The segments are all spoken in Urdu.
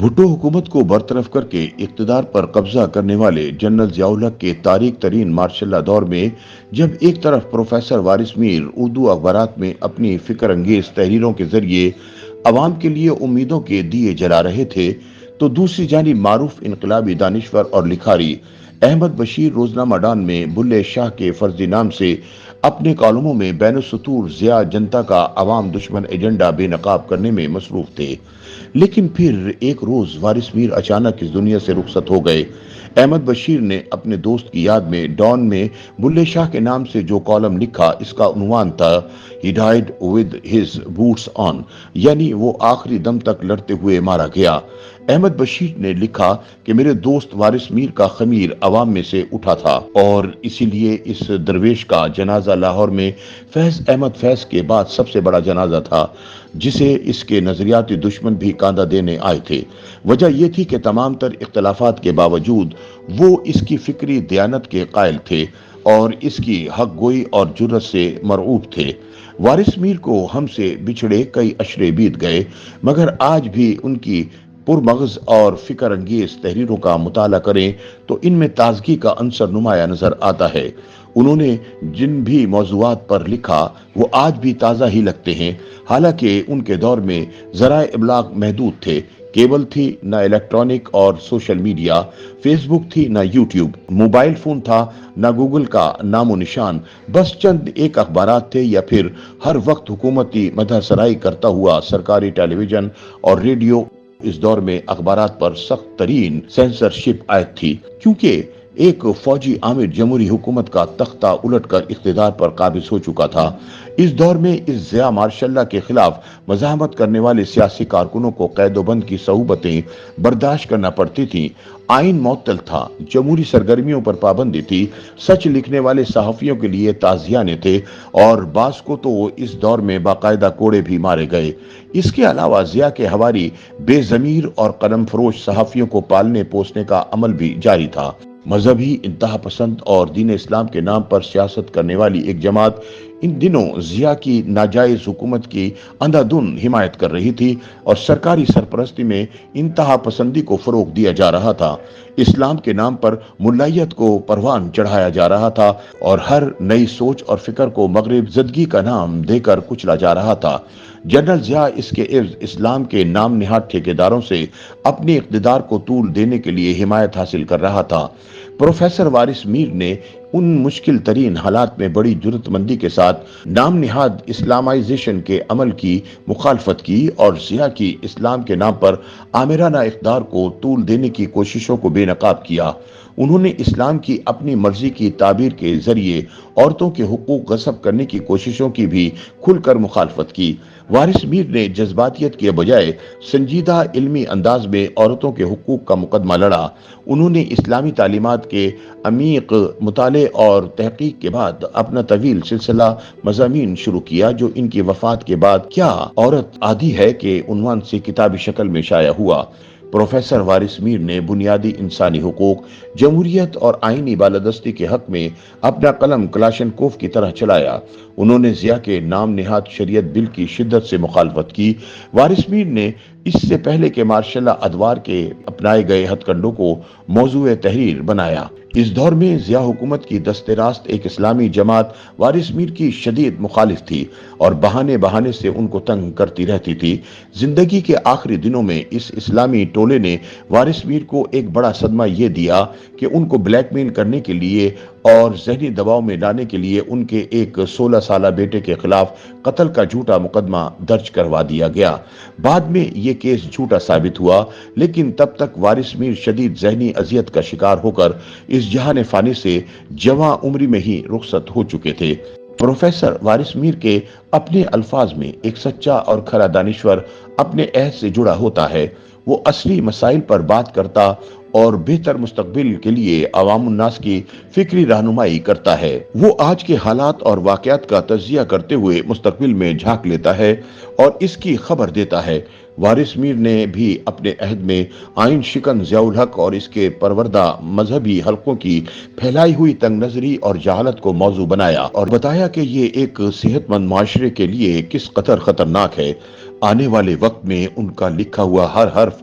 بھٹو حکومت کو برطرف کر کے اقتدار پر قبضہ کرنے والے جنرل ضیاء الحق کے تاریک ترین ماشاء اللہ دور میں جب ایک طرف پروفیسر وارث میر اردو اخبارات میں اپنی فکر انگیز تحریروں کے ذریعے عوام کے لیے امیدوں کے دیے جلا رہے تھے، تو دوسری جانب معروف انقلابی دانشور اور لکھاری احمد بشیر روزنامہ ڈان میں بلے شاہ کے فرضی نام سے اپنے کالموں میں بین السطور ضیاء جنتا کا عوام دشمن ایجنڈا بے نقاب کرنے میں مصروف تھے۔ لیکن پھر ایک روز وارث میر اچانک اس دنیا سے رخصت ہو گئے۔ احمد بشیر نے اپنے دوست کی یاد میں ڈان میں بلے شاہ کے نام سے جو کالم لکھا، اس کا عنوان تھا "He died with his boots on"، یعنی وہ آخری دم تک لڑتے ہوئے مارا گیا۔ احمد بشیر نے لکھا کہ میرے دوست وارث میر کا خمیر عوام میں سے اٹھا تھا، اور اسی لیے اس درویش کا جنازہ لاہور میں فیض احمد فیض کے بعد سب سے بڑا جنازہ تھا، جسے اس کے نظریاتی دشمن بھی کاندھا دینے آئے تھے۔ وجہ یہ تھی کہ تمام تر اختلافات کے باوجود وہ اس کی فکری دیانت کے قائل تھے اور اس کی حق گوئی اور جرأت سے مرعوب تھے۔ وارث میر کو ہم سے بچھڑے کئی عشرے بیت گئے، مگر آج بھی ان کی پرمغز اور فکر انگیز تحریروں کا مطالعہ کریں تو ان میں تازگی کا عنصر نمایاں نظر آتا ہے۔ انہوں نے جن بھی موضوعات پر لکھا وہ آج بھی تازہ ہی لگتے ہیں، حالانکہ ان کے دور میں ذرائع ابلاغ محدود تھے۔ کیبل تھی نہ الیکٹرانک اور سوشل میڈیا، فیس بک تھی نہ یوٹیوب، موبائل فون تھا نہ گوگل کا نام و نشان، بس چند ایک اخبارات تھے یا پھر ہر وقت حکومتی مدح سرائی کرتا ہوا سرکاری ٹیلی ویژن اور ریڈیو۔ اس دور میں اخبارات پر سخت ترین سینسرشپ عائد تھی، کیونکہ ایک فوجی عامر جمہوری حکومت کا تختہ الٹ کر اقتدار پر قابض ہو چکا تھا۔ اس دور میں اس ضیاء ماشاء اللہ کے خلاف مزاحمت کرنے والے سیاسی کارکنوں کو قید و بند کی صعوبتیں برداشت کرنا پڑتی تھیں۔ آئین معطل تھا، جمہوری سرگرمیوں پر پابندی تھی، سچ لکھنے والے صحافیوں کے لیے تعزیانے تھے، اور بعض کو تو اس دور میں باقاعدہ کوڑے بھی مارے گئے۔ اس کے علاوہ ضیاء کے حواری بے ضمیر اور قلم فروش صحافیوں کو پالنے پوسنے کا عمل بھی جاری تھا۔ مذہبی انتہا پسند اور دین اسلام کے نام پر سیاست کرنے والی ایک جماعت ان دنوں ضیاء کی ناجائز حکومت کی اندھا دھند حمایت کر رہی تھی، اور سرکاری سرپرستی میں انتہا پسندی کو فروغ دیا جا رہا تھا۔ اسلام کے نام پر ملائیت کو پروان چڑھایا جا رہا تھا، اور ہر نئی سوچ اور فکر کو مغرب زدگی کا نام دے کر کچلا جا رہا تھا۔ جنرل ضیاء اس کے عوض اسلام کے نام نہاد ٹھیکیداروں سے اپنے اقتدار کو طول دینے کے لیے حمایت حاصل کر رہا تھا۔ پروفیسر وارث میر نے ان مشکل ترین حالات میں بڑی جرأت مندی کے ساتھ نام نہاد اسلامائزیشن کے عمل کی مخالفت کی، اور ضیاء کی اسلام کے نام پر آمرانہ اقدار کو طول دینے کی کوششوں کو بے نقاب کیا۔ انہوں نے اسلام کی اپنی مرضی کی تعبیر کے ذریعے عورتوں کے حقوق غصب کرنے کی کوششوں کی بھی کھل کر مخالفت کی۔ وارث میر نے جذباتیت کے بجائے سنجیدہ علمی انداز میں عورتوں کے حقوق کا مقدمہ لڑا۔ انہوں نے اسلامی تعلیمات کے عمیق مطالعے اور تحقیق کے بعد اپنا طویل سلسلہ مضامین شروع کیا، جو ان کی وفات کے بعد "کیا عورت عادی ہے" کے عنوان سے کتابی شکل میں شائع ہوا۔ پروفیسر وارث میر نے بنیادی انسانی حقوق، جمہوریت اور آئینی بالادستی کے حق میں اپنا قلم کلاشنکوف کی طرح چلایا۔ انہوں نے ضیاء کے نام نہاد شریعت بل کی شدت سے مخالفت کی۔ وارث میر نے اس سے پہلے کہ مارشل ادوار کے اپنائے گئے ہتھ کنڈوں کو موضوع تحریر بنایا۔ اس دور میں ضیاء حکومت کی دست راست ایک اسلامی جماعت وارث میر کی شدید مخالف تھی، اور بہانے بہانے سے ان کو تنگ کرتی رہتی تھی۔ زندگی کے آخری دنوں میں اس اسلامی ٹولے نے وارث میر کو ایک بڑا صدمہ یہ دیا کہ ان کو بلیک میل کرنے کے لیے اور ذہنی دباؤ میں لانے کے لیے ان کے ایک 16 سالہ بیٹے کے خلاف قتل کا جھوٹا مقدمہ درج کروا دیا گیا۔ بعد میں یہ کیس جھوٹا ثابت ہوا، لیکن تب تک وارث میر شدید ذہنی اذیت کا شکار ہو کر اس جہان فانی سے جواں عمری میں ہی رخصت ہو چکے تھے۔ پروفیسر وارث میر کے اپنے الفاظ میں ایک سچا اور کھرا دانشور اپنے عہد سے جڑا ہوتا ہے۔ وہ اصلی مسائل پر بات کرتا اور بہتر مستقبل کے لیے عوام الناس کی فکری رہنمائی کرتا ہے۔ وہ آج کے حالات اور واقعات کا تجزیہ کرتے ہوئے مستقبل میں جھانک لیتا ہے اور اس کی خبر دیتا ہے۔ وارث میر نے بھی اپنے عہد میں آئین شکن ضیاء الحق اور اس کے پروردہ مذہبی حلقوں کی پھیلائی ہوئی تنگ نظری اور جہالت کو موضوع بنایا، اور بتایا کہ یہ ایک صحت مند معاشرے کے لیے کس قدر خطرناک ہے۔ آنے والے وقت میں ان کا لکھا ہوا ہر حرف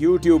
YouTube